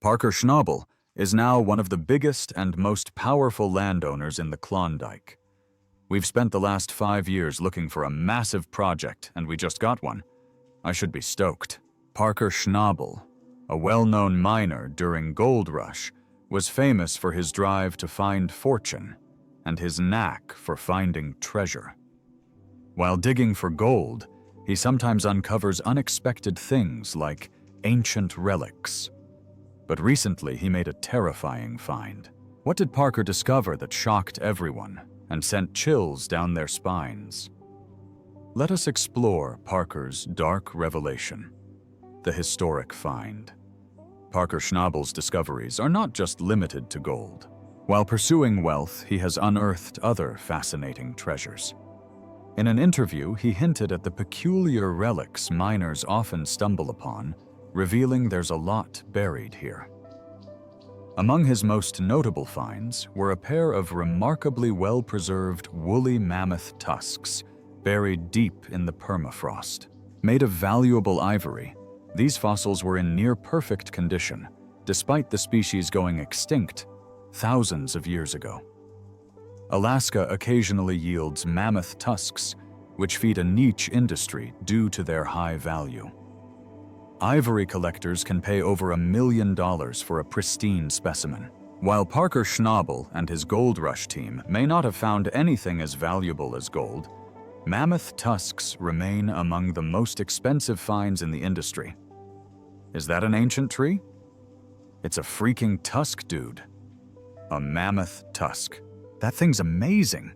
Parker Schnabel is now one of the biggest and most powerful landowners in the Klondike. We've spent the last 5 years looking for a massive project, and we just got one. I should be stoked. Parker Schnabel, a well-known miner during Gold Rush, was famous for his drive to find fortune and his knack for finding treasure. While digging for gold, he sometimes uncovers unexpected things like ancient relics. But recently he made a terrifying find. What did Parker discover that shocked everyone and sent chills down their spines? Let us explore Parker's dark revelation, the historic find. Parker Schnabel's discoveries are not just limited to gold. While pursuing wealth, he has unearthed other fascinating treasures. In an interview, he hinted at the peculiar relics miners often stumble upon, revealing there's a lot buried here. Among his most notable finds were a pair of remarkably well-preserved woolly mammoth tusks buried deep in the permafrost. Made of valuable ivory, these fossils were in near-perfect condition, despite the species going extinct thousands of years ago. Alaska occasionally yields mammoth tusks, which feed a niche industry due to their high value. Ivory collectors can pay over $1 million for a pristine specimen. While Parker Schnabel and his Gold Rush team may not have found anything as valuable as gold, mammoth tusks remain among the most expensive finds in the industry. Is that an ancient tree? It's a freaking tusk, dude. A mammoth tusk. That thing's amazing.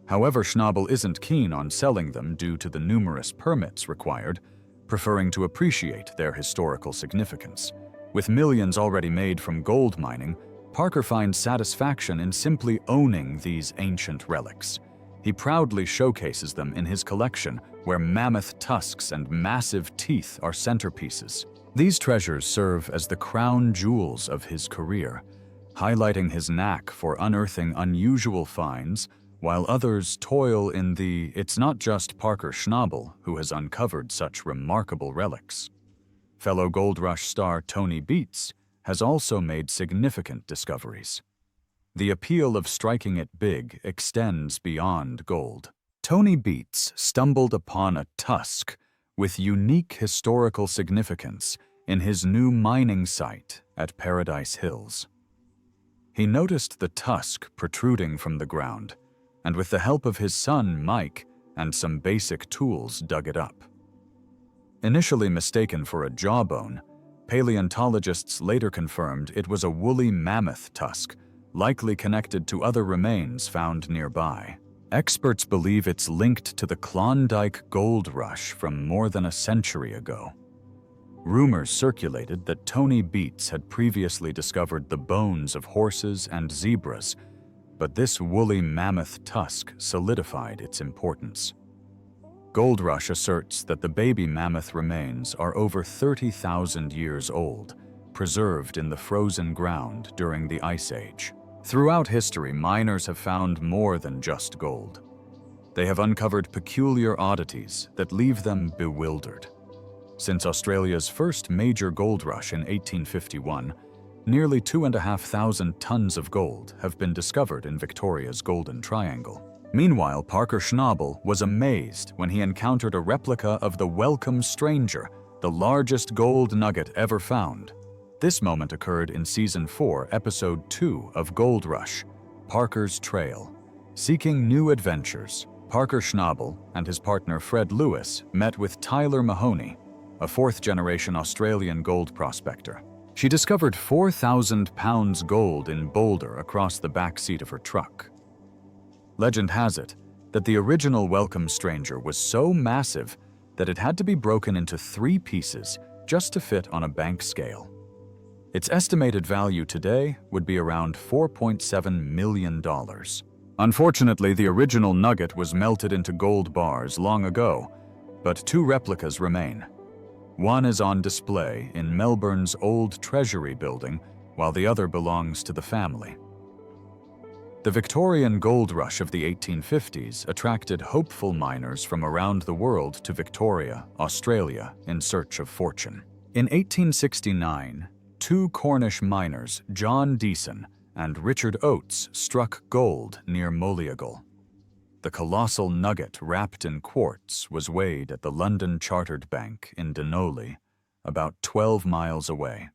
However, Schnabel isn't keen on selling them due to the numerous permits required, preferring to appreciate their historical significance. With millions already made from gold mining, Parker finds satisfaction in simply owning these ancient relics. He proudly showcases them in his collection, where mammoth tusks and massive teeth are centerpieces. These treasures serve as the crown jewels of his career, highlighting his knack for unearthing unusual finds, while others toil in the "it's not just Parker Schnabel who has uncovered such remarkable relics." Fellow Gold Rush star Tony Beets has also made significant discoveries. The appeal of striking it big extends beyond gold. Tony Beets stumbled upon a tusk with unique historical significance in his new mining site at Paradise Hills. He noticed the tusk protruding from the ground, and with the help of his son, Mike, and some basic tools, dug it up. Initially mistaken for a jawbone, paleontologists later confirmed it was a woolly mammoth tusk, likely connected to other remains found nearby. Experts believe it's linked to the Klondike Gold Rush from more than a century ago. Rumors circulated that Tony Beets had previously discovered the bones of horses and zebras, but this woolly mammoth tusk solidified its importance. Gold Rush asserts that the baby mammoth remains are over 30,000 years old, preserved in the frozen ground during the Ice Age. Throughout history, miners have found more than just gold. They have uncovered peculiar oddities that leave them bewildered. Since Australia's first major gold rush in 1851, nearly 2,500 tons of gold have been discovered in Victoria's Golden Triangle. Meanwhile, Parker Schnabel was amazed when he encountered a replica of the Welcome Stranger, the largest gold nugget ever found. This moment occurred in Season 4, Episode 2 of Gold Rush, Parker's Trail. Seeking new adventures, Parker Schnabel and his partner Fred Lewis met with Tyler Mahoney, a fourth-generation Australian gold prospector. She discovered 4,000 pounds gold in Boulder across the back seat of her truck. Legend has it that the original Welcome Stranger was so massive that it had to be broken into 3 pieces just to fit on a bank scale. Its estimated value today would be around $4.7 million. Unfortunately, the original nugget was melted into gold bars long ago, but 2 replicas remain. One is on display in Melbourne's Old Treasury building, while the other belongs to the family. The Victorian gold rush of the 1850s attracted hopeful miners from around the world to Victoria, Australia, in search of fortune. In 1869, two Cornish miners, John Deason and Richard Oates, struck gold near Molieagle. The colossal nugget wrapped in quartz was weighed at the London Chartered Bank in Dunolly, about 12 miles away.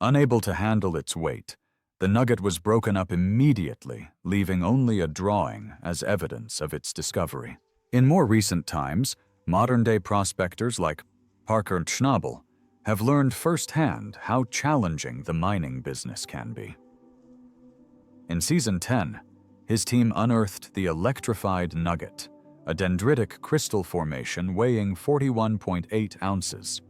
Unable to handle its weight, the nugget was broken up immediately, leaving only a drawing as evidence of its discovery. In more recent times, modern-day prospectors like Parker Schnabel have learned firsthand how challenging the mining business can be. In Season 10, his team unearthed the electrified nugget, a dendritic crystal formation weighing 41.8 ounces.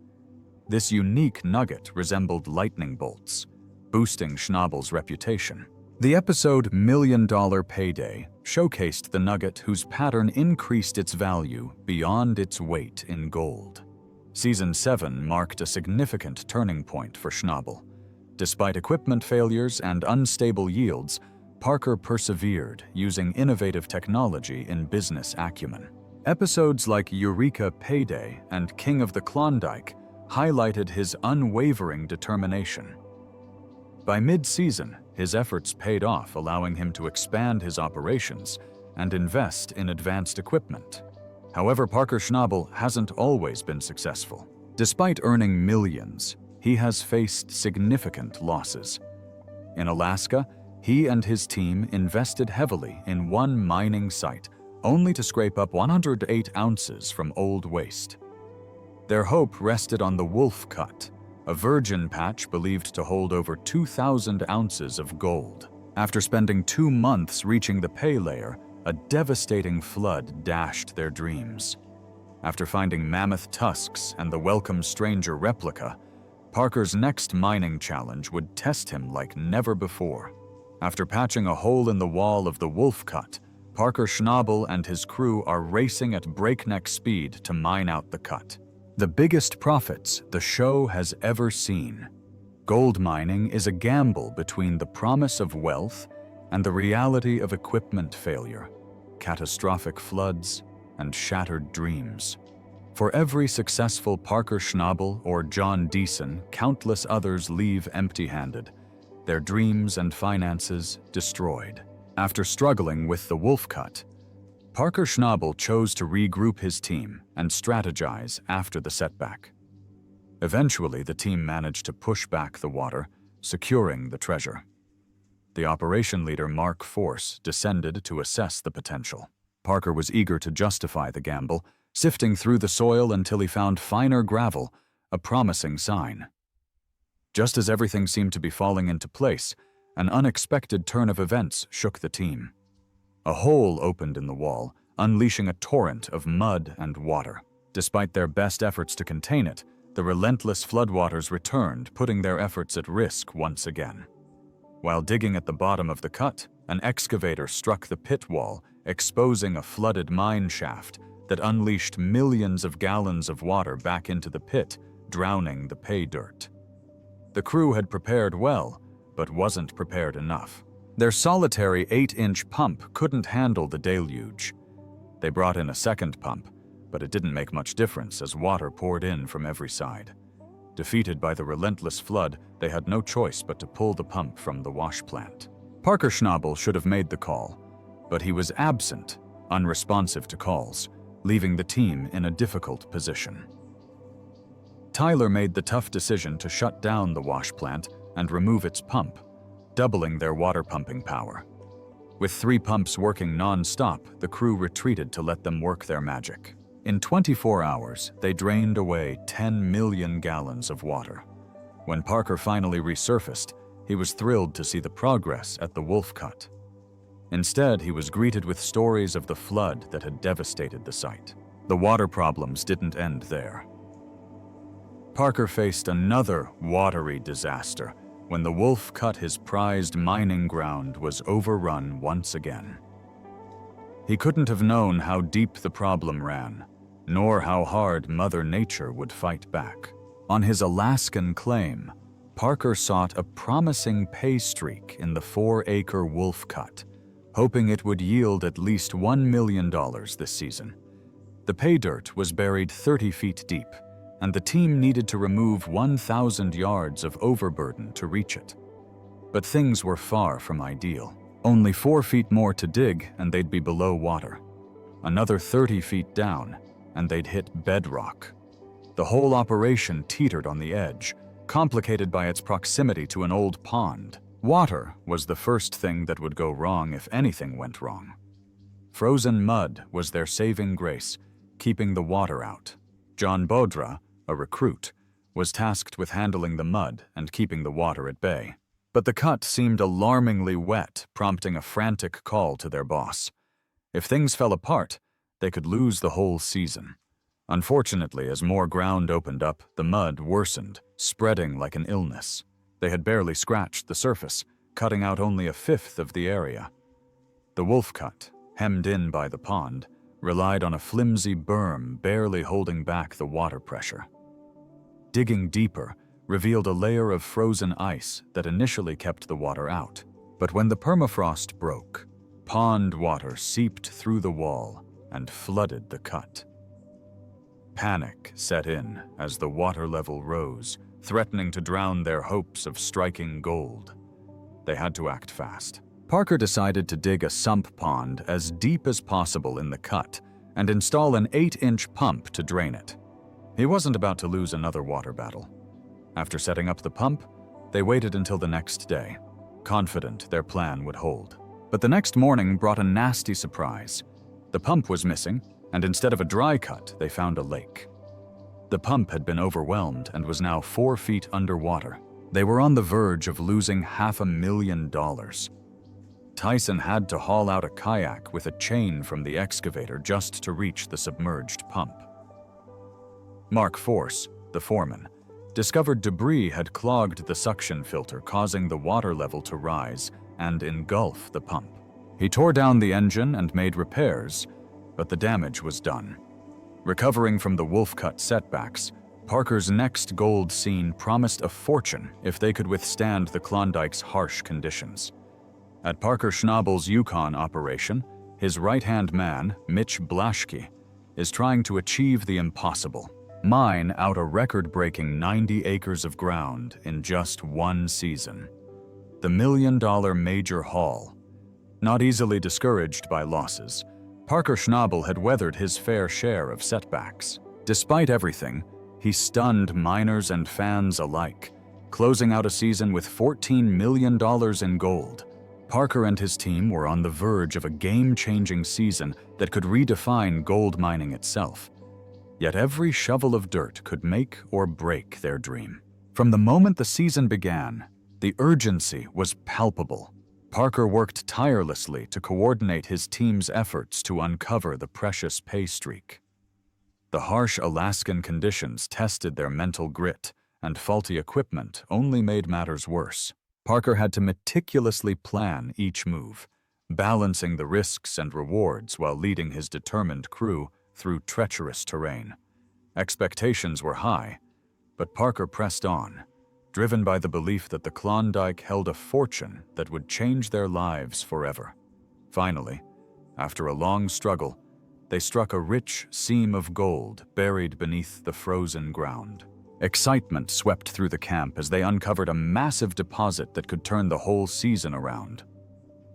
This unique nugget resembled lightning bolts, boosting Schnabel's reputation. The episode $1 Million Payday showcased the nugget whose pattern increased its value beyond its weight in gold. Season 7 marked a significant turning point for Schnabel. Despite equipment failures and unstable yields, Parker persevered, using innovative technology in business acumen. Episodes like Eureka Payday and King of the Klondike highlighted his unwavering determination. By mid-season, his efforts paid off, allowing him to expand his operations and invest in advanced equipment. However, Parker Schnabel hasn't always been successful. Despite earning millions, he has faced significant losses. In Alaska, he and his team invested heavily in one mining site, only to scrape up 108 ounces from old waste. Their hope rested on the Wolf Cut, a virgin patch believed to hold over 2,000 ounces of gold. After spending 2 months reaching the pay layer, a devastating flood dashed their dreams. After finding mammoth tusks and the welcome stranger replica, Parker's next mining challenge would test him like never before. After patching a hole in the wall of the Wolf Cut, Parker Schnabel and his crew are racing at breakneck speed to mine out the cut. The biggest profits the show has ever seen. Gold mining is a gamble between the promise of wealth and the reality of equipment failure, catastrophic floods, and shattered dreams. For every successful Parker Schnabel or John Deason, countless others leave empty-handed, their dreams and finances destroyed. After struggling with the Wolf Cut, Parker Schnabel chose to regroup his team and strategize after the setback. Eventually, the team managed to push back the water, securing the treasure. The operation leader, Mark Force, descended to assess the potential. Parker was eager to justify the gamble, sifting through the soil until he found finer gravel, a promising sign. Just as everything seemed to be falling into place, an unexpected turn of events shook the team. A hole opened in the wall, unleashing a torrent of mud and water. Despite their best efforts to contain it, the relentless floodwaters returned, putting their efforts at risk once again. While digging at the bottom of the cut, an excavator struck the pit wall, exposing a flooded mine shaft that unleashed millions of gallons of water back into the pit, drowning the pay dirt. The crew had prepared well, but wasn't prepared enough. Their solitary 8-inch pump couldn't handle the deluge. They brought in a second pump, but it didn't make much difference as water poured in from every side. Defeated by the relentless flood, they had no choice but to pull the pump from the wash plant. Parker Schnabel should have made the call, but he was absent, unresponsive to calls, leaving the team in a difficult position. Tyler made the tough decision to shut down the wash plant and remove its pump, doubling their water pumping power. With 3 pumps working non-stop, the crew retreated to let them work their magic. In 24 hours, they drained away 10 million gallons of water. When Parker finally resurfaced, he was thrilled to see the progress at the Wolf Cut. Instead, he was greeted with stories of the flood that had devastated the site. The water problems didn't end there. Parker faced another watery disaster when the Wolf Cut, his prized mining ground, was overrun once again. He couldn't have known how deep the problem ran, nor how hard Mother Nature would fight back. On his Alaskan claim, Parker sought a promising pay streak in the 4-acre Wolf Cut, hoping it would yield at least $1 million this season. The pay dirt was buried 30 feet deep, and the team needed to remove 1,000 yards of overburden to reach it. But things were far from ideal. Only 4 feet more to dig and they'd be below water. Another 30 feet down and they'd hit bedrock. The whole operation teetered on the edge, complicated by its proximity to an old pond. Water was the first thing that would go wrong if anything went wrong. Frozen mud was their saving grace, keeping the water out. John Bodra, a recruit, was tasked with handling the mud and keeping the water at bay. But the cut seemed alarmingly wet, prompting a frantic call to their boss. If things fell apart, they could lose the whole season. Unfortunately, as more ground opened up, the mud worsened, spreading like an illness. They had barely scratched the surface, cutting out only a fifth of the area. The wolf cut, hemmed in by the pond, relied on a flimsy berm barely holding back the water pressure. Digging deeper revealed a layer of frozen ice that initially kept the water out. But when the permafrost broke, pond water seeped through the wall and flooded the cut. Panic set in as the water level rose, threatening to drown their hopes of striking gold. They had to act fast. Parker decided to dig a sump pond as deep as possible in the cut and install an 8-inch pump to drain it. He wasn't about to lose another water battle. After setting up the pump, they waited until the next day, confident their plan would hold. But the next morning brought a nasty surprise. The pump was missing, and instead of a dry cut, they found a lake. The pump had been overwhelmed and was now 4 feet underwater. They were on the verge of losing $500,000. Tyson had to haul out a kayak with a chain from the excavator just to reach the submerged pump. Mark Force, the foreman, discovered debris had clogged the suction filter, causing the water level to rise and engulf the pump. He tore down the engine and made repairs, but the damage was done. Recovering from the wolf cut setbacks, Parker's next gold scene promised a fortune if they could withstand the Klondike's harsh conditions. At Parker Schnabel's Yukon operation, his right-hand man, Mitch Blaschke, is trying to achieve the impossible: mine out a record-breaking 90 acres of ground in just one season. The $1 million major haul. Not easily discouraged by losses, Parker Schnabel had weathered his fair share of setbacks. Despite everything, he stunned miners and fans alike, closing out a season with $14 million in gold. Parker and his team were on the verge of a game-changing season that could redefine gold mining itself. Yet every shovel of dirt could make or break their dream. From the moment the season began, the urgency was palpable. Parker worked tirelessly to coordinate his team's efforts to uncover the precious pay streak. The harsh Alaskan conditions tested their mental grit, and faulty equipment only made matters worse. Parker had to meticulously plan each move, balancing the risks and rewards while leading his determined crew through treacherous terrain. Expectations were high, but Parker pressed on, driven by the belief that the Klondike held a fortune that would change their lives forever. Finally, after a long struggle, they struck a rich seam of gold buried beneath the frozen ground. Excitement swept through the camp as they uncovered a massive deposit that could turn the whole season around.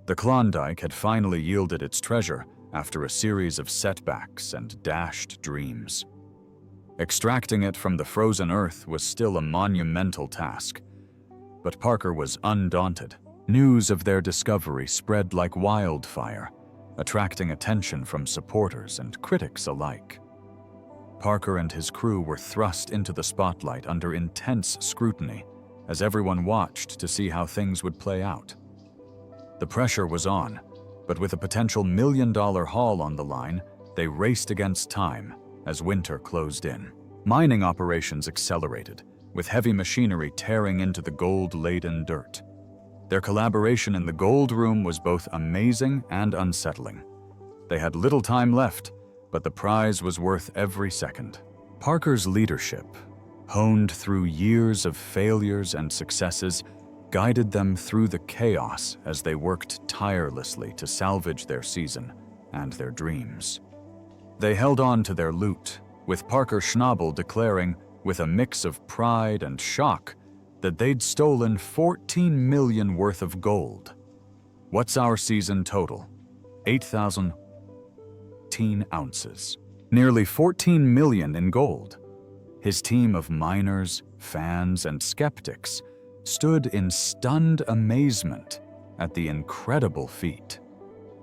The Klondike had finally yielded its treasure after a series of setbacks and dashed dreams. Extracting it from the frozen earth was still a monumental task, but Parker was undaunted. News of their discovery spread like wildfire, attracting attention from supporters and critics alike. Parker and his crew were thrust into the spotlight under intense scrutiny as everyone watched to see how things would play out. The pressure was on, but with a potential $1 million haul on the line, they raced against time as winter closed in. Mining operations accelerated, with heavy machinery tearing into the gold-laden dirt. Their collaboration in the gold room was both amazing and unsettling. They had little time left, but the prize was worth every second. Parker's leadership, honed through years of failures and successes, guided them through the chaos as they worked tirelessly to salvage their season and their dreams. They held on to their loot, with Parker Schnabel declaring, with a mix of pride and shock that they'd stolen 14 million worth of gold. What's our season total? 8,000 ounces. Nearly 14 million in gold. His team of miners, fans, and skeptics stood in stunned amazement at the incredible feat.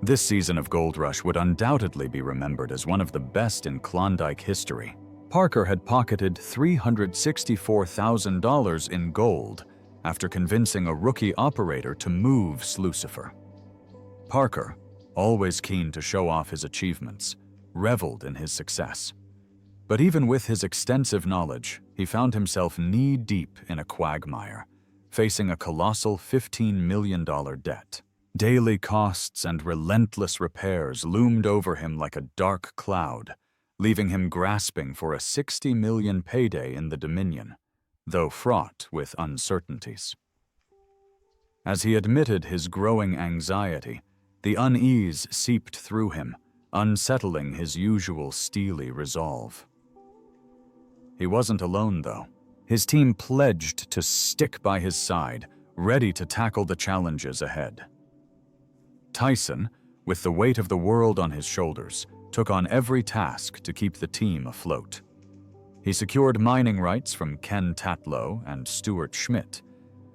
This season of Gold Rush would undoubtedly be remembered as one of the best in Klondike history. Parker had pocketed $364,000 in gold after convincing a rookie operator to move Slucifer. Parker, always keen to show off his achievements, reveled in his success. But even with his extensive knowledge, he found himself knee-deep in a quagmire, facing a colossal $15 million debt. Daily costs and relentless repairs loomed over him like a dark cloud, leaving him grasping for a $60 million payday in the Dominion, though fraught with uncertainties. As he admitted his growing anxiety, the unease seeped through him, unsettling his usual steely resolve. He wasn't alone, though. His team pledged to stick by his side, ready to tackle the challenges ahead. Tyson, with the weight of the world on his shoulders, took on every task to keep the team afloat. He secured mining rights from Ken Tatlow and Stuart Schmidt,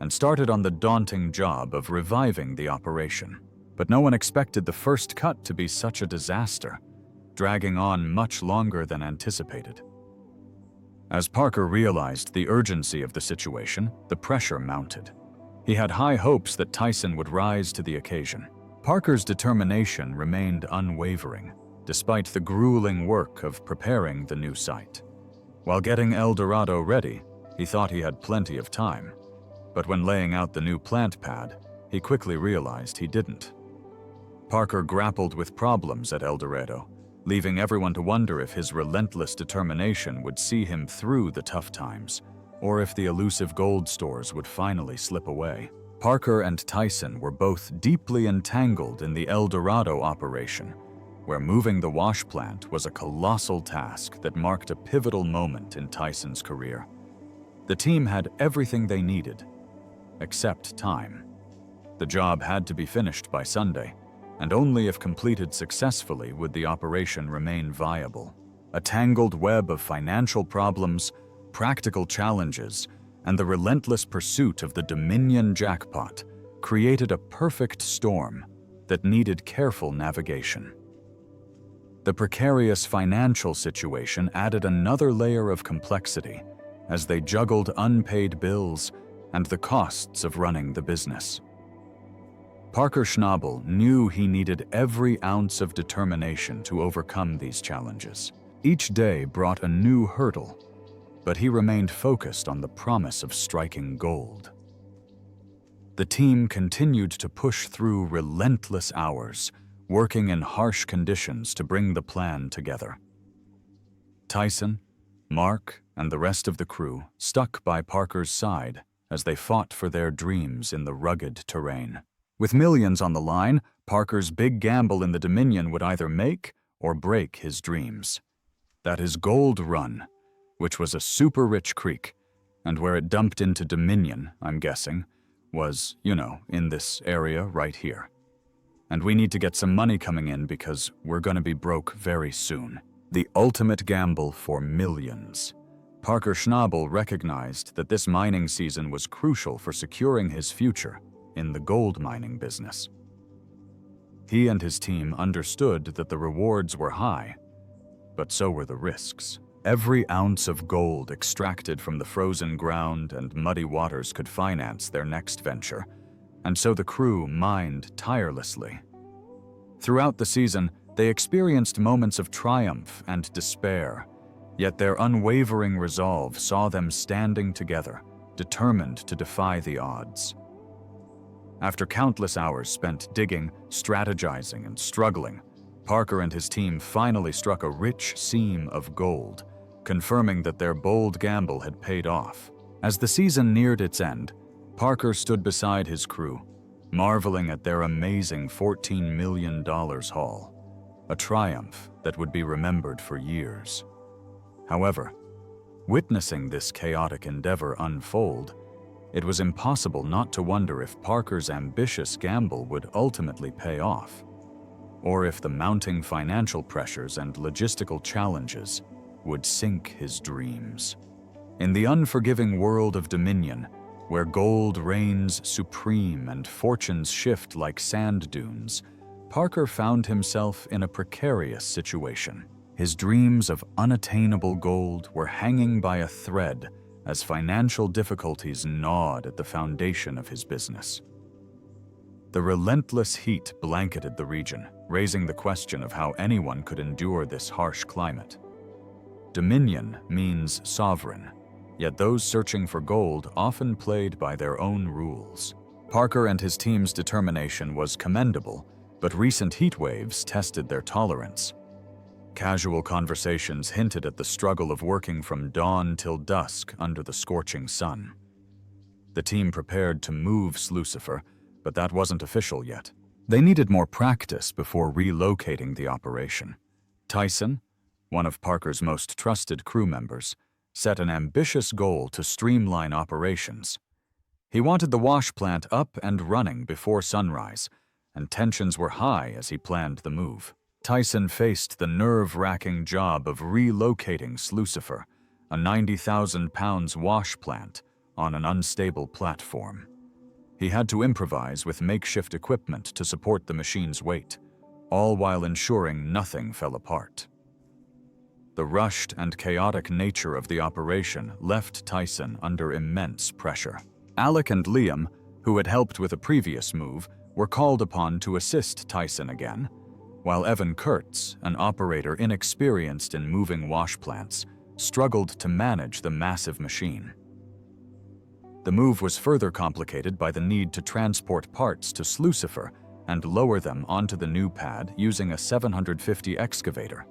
and started on the daunting job of reviving the operation. But no one expected the first cut to be such a disaster, dragging on much longer than anticipated. As Parker realized the urgency of the situation, the pressure mounted. He had high hopes that Tyson would rise to the occasion. Parker's determination remained unwavering, despite the grueling work of preparing the new site. While getting El Dorado ready, he thought he had plenty of time. But when laying out the new plant pad, he quickly realized he didn't. Parker grappled with problems at El Dorado, leaving everyone to wonder if his relentless determination would see him through the tough times, or if the elusive gold stores would finally slip away. Parker and Tyson were both deeply entangled in the El Dorado operation, where moving the wash plant was a colossal task that marked a pivotal moment in Tyson's career. The team had everything they needed, except time. The job had to be finished by Sunday, and only if completed successfully would the operation remain viable. A tangled web of financial problems, practical challenges, and the relentless pursuit of the Dominion jackpot created a perfect storm that needed careful navigation. The precarious financial situation added another layer of complexity as they juggled unpaid bills and the costs of running the business. Parker Schnabel knew he needed every ounce of determination to overcome these challenges. Each day brought a new hurdle, but he remained focused on the promise of striking gold. The team continued to push through relentless hours, working in harsh conditions to bring the plan together. Tyson, Mark, and the rest of the crew stuck by Parker's side as they fought for their dreams in the rugged terrain. With millions on the line, Parker's big gamble in the Dominion would either make or break his dreams. That is Gold Run, which was a super-rich creek, and where it dumped into Dominion, I'm guessing, was, in this area right here. And we need to get some money coming in because we're going to be broke very soon. The ultimate gamble for millions. Parker Schnabel recognized that this mining season was crucial for securing his future in the gold mining business. He and his team understood that the rewards were high, but so were the risks. Every ounce of gold extracted from the frozen ground and muddy waters could finance their next venture, and so the crew mined tirelessly. Throughout the season, they experienced moments of triumph and despair, yet their unwavering resolve saw them standing together, determined to defy the odds. After countless hours spent digging, strategizing, and struggling, Parker and his team finally struck a rich seam of gold, confirming that their bold gamble had paid off. As the season neared its end, Parker stood beside his crew, marveling at their amazing $14 million haul, a triumph that would be remembered for years. However, Witnessing this chaotic endeavor unfold, it was impossible not to wonder if Parker's ambitious gamble would ultimately pay off, or if the mounting financial pressures and logistical challenges would sink his dreams. In the unforgiving world of Dominion, where gold reigns supreme and fortunes shift like sand dunes, Parker found himself in a precarious situation. His dreams of unattainable gold were hanging by a thread as financial difficulties gnawed at the foundation of his business. The relentless heat blanketed the region, raising the question of how anyone could endure this harsh climate. Dominion means sovereign, yet those searching for gold often played by their own rules. Parker and his team's determination was commendable, but recent heat waves tested their tolerance. Casual conversations hinted at the struggle of working from dawn till dusk under the scorching sun. The team prepared to move Slucifer, but that wasn't official yet. They needed more practice before relocating the operation. Tyson, one of Parker's most trusted crew members, set an ambitious goal to streamline operations. He wanted the wash plant up and running before sunrise, and tensions were high as he planned the move. Tyson faced the nerve-wracking job of relocating Slucifer, a 90,000 pounds wash plant, on an unstable platform. He had to improvise with makeshift equipment to support the machine's weight, all while ensuring nothing fell apart. The rushed and chaotic nature of the operation left Tyson under immense pressure. Alec and Liam, who had helped with a previous move, were called upon to assist Tyson again, while Evan Kurtz, an operator inexperienced in moving wash plants, struggled to manage the massive machine. The move was further complicated by the need to transport parts to Slucifer and lower them onto the new pad using a 750 excavator.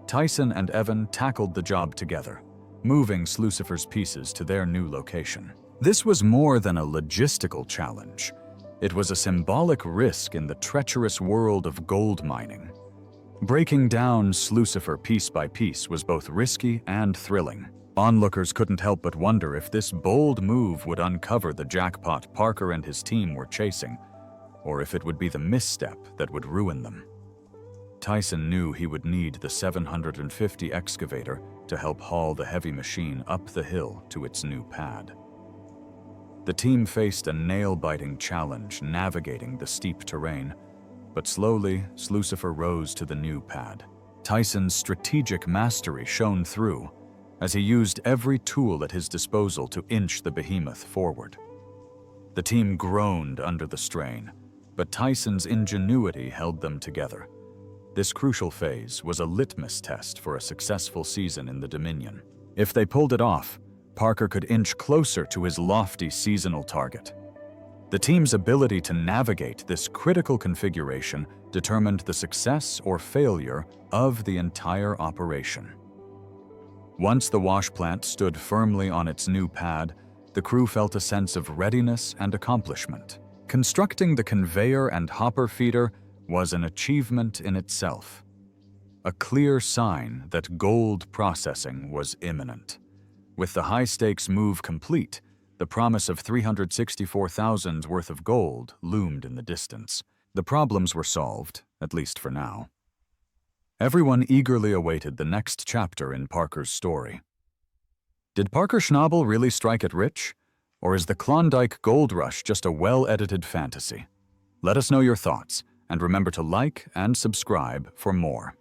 Tyson and Evan tackled the job together, moving Slucifer's pieces to their new location. This was more than a logistical challenge. It was a symbolic risk in the treacherous world of gold mining. Breaking down Slucifer piece by piece was both risky and thrilling. Onlookers couldn't help but wonder if this bold move would uncover the jackpot Parker and his team were chasing, or if it would be the misstep that would ruin them. Tyson knew he would need the 750 excavator to help haul the heavy machine up the hill to its new pad. The team faced a nail-biting challenge navigating the steep terrain, but slowly, Slucifer rose to the new pad. Tyson's strategic mastery shone through as he used every tool at his disposal to inch the behemoth forward. The team groaned under the strain, but Tyson's ingenuity held them together. This crucial phase was a litmus test for a successful season in the Dominion. If they pulled it off, Parker could inch closer to his lofty seasonal target. The team's ability to navigate this critical configuration determined the success or failure of the entire operation. Once the wash plant stood firmly on its new pad, the crew felt a sense of readiness and accomplishment. Constructing the conveyor and hopper feeder was an achievement in itself, a clear sign that gold processing was imminent. With the high-stakes move complete, the promise of 364,000 worth of gold loomed in the distance. The problems were solved, at least for now. Everyone eagerly awaited the next chapter in Parker's story. Did Parker Schnabel really strike it rich? Or is the Klondike gold rush just a well-edited fantasy? Let us know your thoughts, and remember to like and subscribe for more.